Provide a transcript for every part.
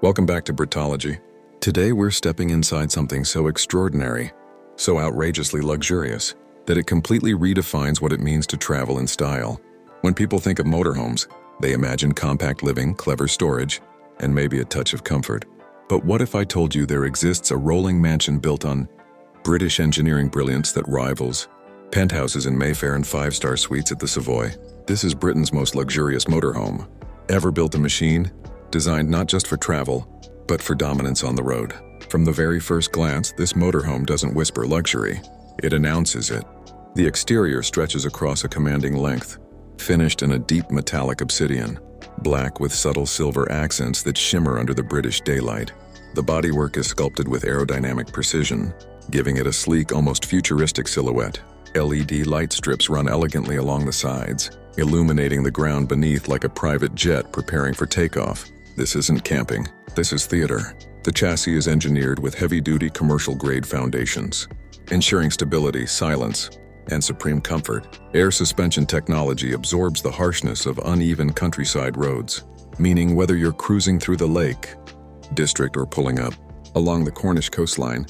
Welcome back to Britology. Today we're stepping inside something so extraordinary, so outrageously luxurious, that it completely redefines what it means to travel in style. When people think of motorhomes, they imagine compact living, clever storage, and maybe a touch of comfort. But what if I told you there exists a rolling mansion built on British engineering brilliance that rivals penthouses in Mayfair and five-star suites at the Savoy? This is Britain's most luxurious motorhome. Ever built a machine? Designed not just for travel, but for dominance on the road. From the very first glance, this motorhome doesn't whisper luxury. It announces it. The exterior stretches across a commanding length, finished in a deep metallic obsidian, black with subtle silver accents that shimmer under the British daylight. The bodywork is sculpted with aerodynamic precision, giving it a sleek, almost futuristic silhouette. LED light strips run elegantly along the sides, illuminating the ground beneath like a private jet preparing for takeoff. This isn't camping, this is theater. The chassis is engineered with heavy-duty commercial-grade foundations, ensuring stability, silence, and supreme comfort. Air suspension technology absorbs the harshness of uneven countryside roads, meaning whether you're cruising through the Lake District or pulling up along the Cornish coastline,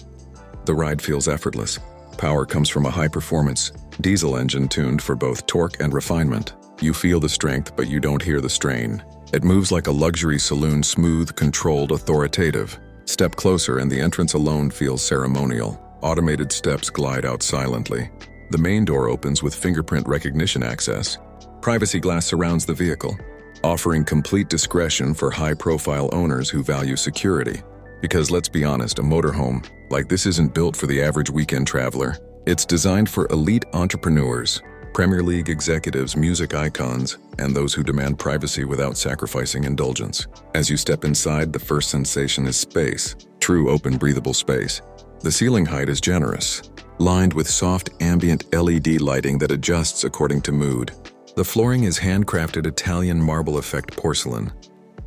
the ride feels effortless. Power comes from a high-performance diesel engine tuned for both torque and refinement. You feel the strength, but you don't hear the strain. It moves like a luxury saloon, smooth, controlled, authoritative. Step closer and the entrance alone feels ceremonial. Automated steps glide out silently. The main door opens with fingerprint recognition access. Privacy glass surrounds the vehicle, offering complete discretion for high-profile owners who value security. Because let's be honest, a motorhome like this isn't built for the average weekend traveler. It's designed for elite entrepreneurs, Premier League executives, music icons, and those who demand privacy without sacrificing indulgence. As you step inside, the first sensation is space, true open, breathable space. The ceiling height is generous, lined with soft ambient LED lighting that adjusts according to mood. The flooring is handcrafted Italian marble effect porcelain,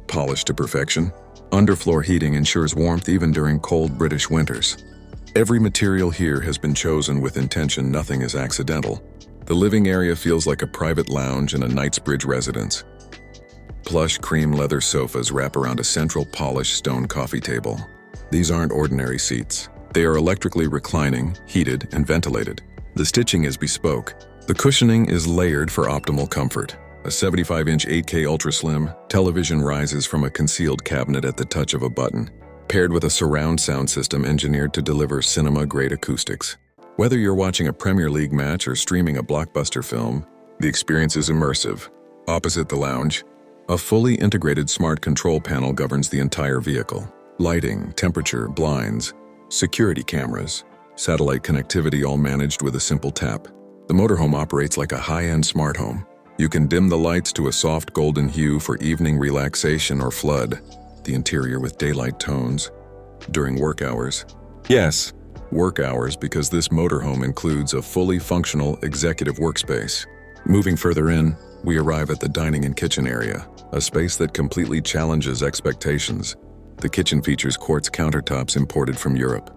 polished to perfection. Underfloor heating ensures warmth even during cold British winters. Every material here has been chosen with intention, nothing is accidental. The living area feels like a private lounge in a Knightsbridge residence. Plush cream leather sofas wrap around a central polished stone coffee table. These aren't ordinary seats. They are electrically reclining, heated, and ventilated. The stitching is bespoke. The cushioning is layered for optimal comfort. A 75-inch 8K ultra-slim television rises from a concealed cabinet at the touch of a button, paired with a surround sound system engineered to deliver cinema-grade acoustics. Whether you're watching a Premier League match or streaming a blockbuster film, the experience is immersive. Opposite the lounge, a fully integrated smart control panel governs the entire vehicle. Lighting, temperature, blinds, security cameras, satellite connectivity, all managed with a simple tap. The motorhome operates like a high-end smart home. You can dim the lights to a soft golden hue for evening relaxation or flood the interior with daylight tones during work hours. Yes, work hours, because this motorhome includes a fully functional executive workspace. Moving further in, we arrive at the dining and kitchen area, a space that completely challenges expectations. The kitchen features quartz countertops imported from Europe,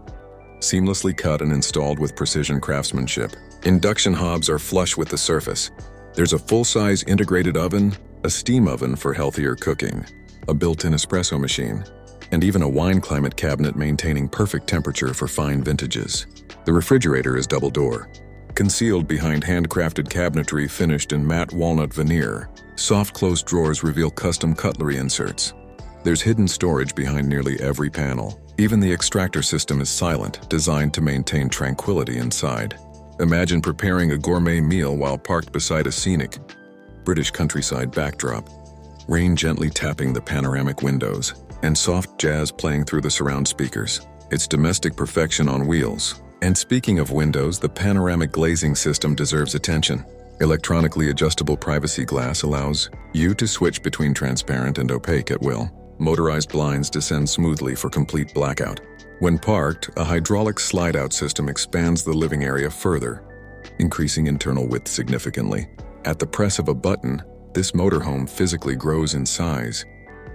seamlessly cut and installed with precision craftsmanship. Induction hobs are flush with the surface. There's a full-size integrated oven, a steam oven for healthier cooking, a built-in espresso machine, and even a wine climate cabinet maintaining perfect temperature for fine vintages. The refrigerator is double-door, concealed behind handcrafted cabinetry finished in matte walnut veneer. Soft closed drawers reveal custom cutlery inserts. There's hidden storage behind nearly every panel. Even the extractor system is silent, designed to maintain tranquility inside. Imagine preparing a gourmet meal while parked beside a scenic British countryside backdrop. Rain gently tapping the panoramic windows, and soft jazz playing through the surround speakers. It's domestic perfection on wheels. And speaking of windows, the panoramic glazing system deserves attention. Electronically adjustable privacy glass allows you to switch between transparent and opaque at will. Motorized blinds descend smoothly for complete blackout. When parked, a hydraulic slide-out system expands the living area further, increasing internal width significantly. At the press of a button, this motorhome physically grows in size,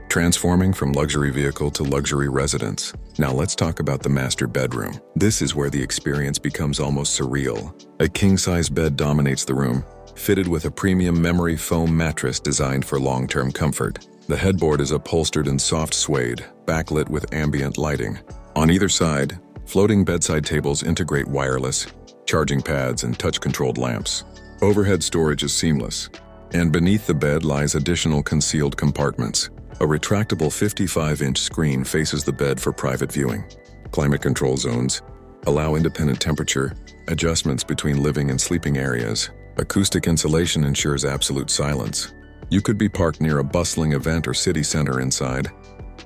transforming from luxury vehicle to luxury residence. Now let's talk about the master bedroom. This is where the experience becomes almost surreal. A king-size bed dominates the room, fitted with a premium memory foam mattress designed for long-term comfort. The headboard is upholstered in soft suede, backlit with ambient lighting. On either side, floating bedside tables integrate wireless, charging pads, and touch-controlled lamps. Overhead storage is seamless, and beneath the bed lies additional concealed compartments. A retractable 55-inch screen faces the bed for private viewing. Climate control zones allow independent temperature adjustments between living and sleeping areas. Acoustic insulation ensures absolute silence. You could be parked near a bustling event or city center inside.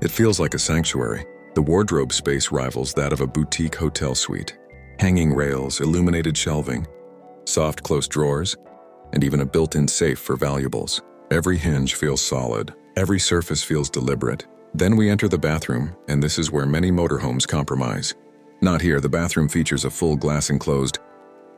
It feels like a sanctuary. The wardrobe space rivals that of a boutique hotel suite. Hanging rails, illuminated shelving, soft close drawers, and even a built-in safe for valuables. Every hinge feels solid. Every surface feels deliberate. Then we enter the bathroom, and this is where many motorhomes compromise. Not here. The bathroom features a full glass enclosed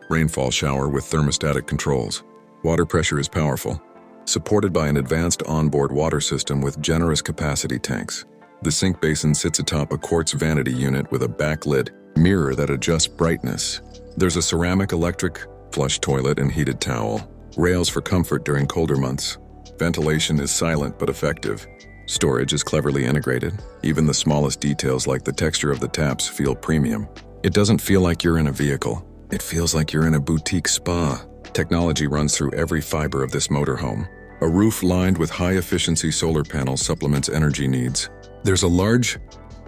rainfall shower with thermostatic controls. Water pressure is powerful, supported by an advanced onboard water system with generous capacity tanks. The sink basin sits atop a quartz vanity unit with a backlit mirror that adjusts brightness. There's a ceramic electric flush toilet and heated towel. Rails for comfort during colder months. Ventilation is silent but effective. Storage is cleverly integrated. Even the smallest details like the texture of the taps feel premium. It doesn't feel like you're in a vehicle. It feels like you're in a boutique spa. Technology runs through every fiber of this motorhome. A roof lined with high-efficiency solar panels supplements energy needs. There's a large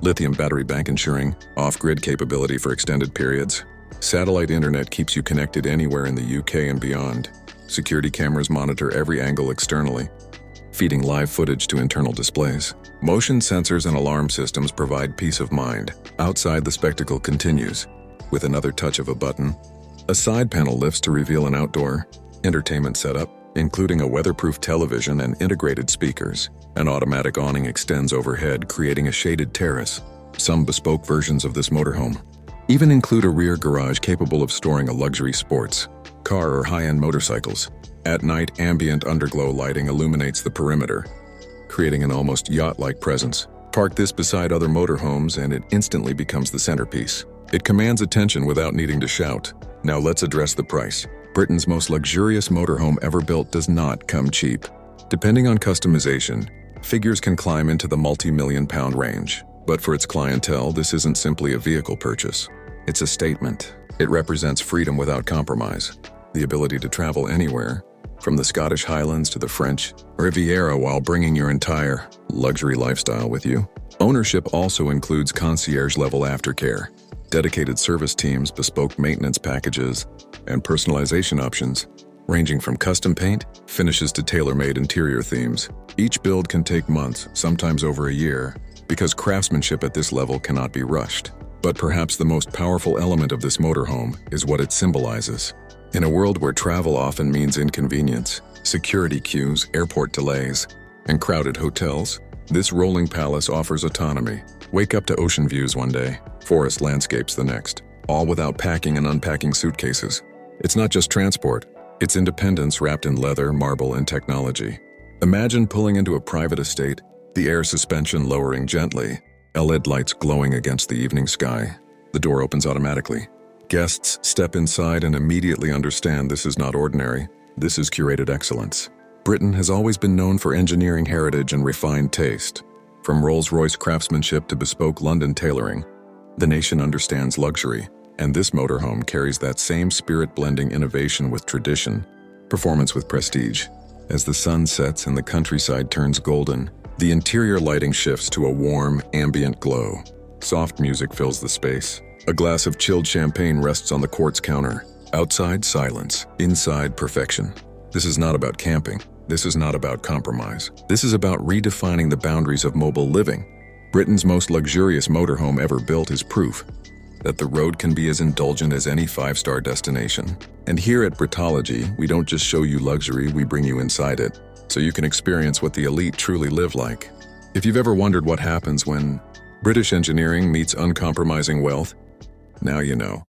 lithium battery bank ensuring off-grid capability for extended periods. Satellite internet keeps you connected anywhere in the UK and beyond. Security cameras monitor every angle externally, feeding live footage to internal displays. Motion sensors and alarm systems provide peace of mind. Outside, the spectacle continues. With another touch of a button, a side panel lifts to reveal an outdoor entertainment setup, including a weatherproof television and integrated speakers. An automatic awning extends overhead, creating a shaded terrace. Some bespoke versions of this motorhome even include a rear garage capable of storing a luxury sports car or high-end motorcycles. At night, ambient underglow lighting illuminates the perimeter, creating an almost yacht-like presence. Park this beside other motorhomes and it instantly becomes the centerpiece. It commands attention without needing to shout. Now let's address the price. Britain's most luxurious motorhome ever built does not come cheap. Depending on customization, figures can climb into the multi-million-pound range. But for its clientele, this isn't simply a vehicle purchase. It's a statement. It represents freedom without compromise. The ability to travel anywhere, from the Scottish Highlands to the French Riviera, while bringing your entire luxury lifestyle with you. Ownership also includes concierge-level aftercare, dedicated service teams, bespoke maintenance packages, and personalization options, ranging from custom paint, finishes to tailor-made interior themes. Each build can take months, sometimes over a year, because craftsmanship at this level cannot be rushed. But perhaps the most powerful element of this motorhome is what it symbolizes. In a world where travel often means inconvenience, security queues, airport delays, and crowded hotels, this rolling palace offers autonomy. Wake up to ocean views one day, forest landscapes the next, all without packing and unpacking suitcases. It's not just transport, it's independence wrapped in leather, marble, and technology. Imagine pulling into a private estate, the air suspension lowering gently, LED lights glowing against the evening sky. The door opens automatically. Guests step inside and immediately understand this is not ordinary, this is curated excellence. Britain has always been known for engineering heritage and refined taste. From Rolls-Royce craftsmanship to bespoke London tailoring, the nation understands luxury, and this motorhome carries that same spirit, blending innovation with tradition, performance with prestige. As the sun sets and the countryside turns golden, the interior lighting shifts to a warm, ambient glow. Soft music fills the space. A glass of chilled champagne rests on the quartz counter. Outside, silence. Inside, perfection. This is not about camping. This is not about compromise. This is about redefining the boundaries of mobile living. Britain's most luxurious motorhome ever built is proof that the road can be as indulgent as any five-star destination. And here at Britology, we don't just show you luxury, we bring you inside it, so you can experience what the elite truly live like. If you've ever wondered what happens when British engineering meets uncompromising wealth, now you know.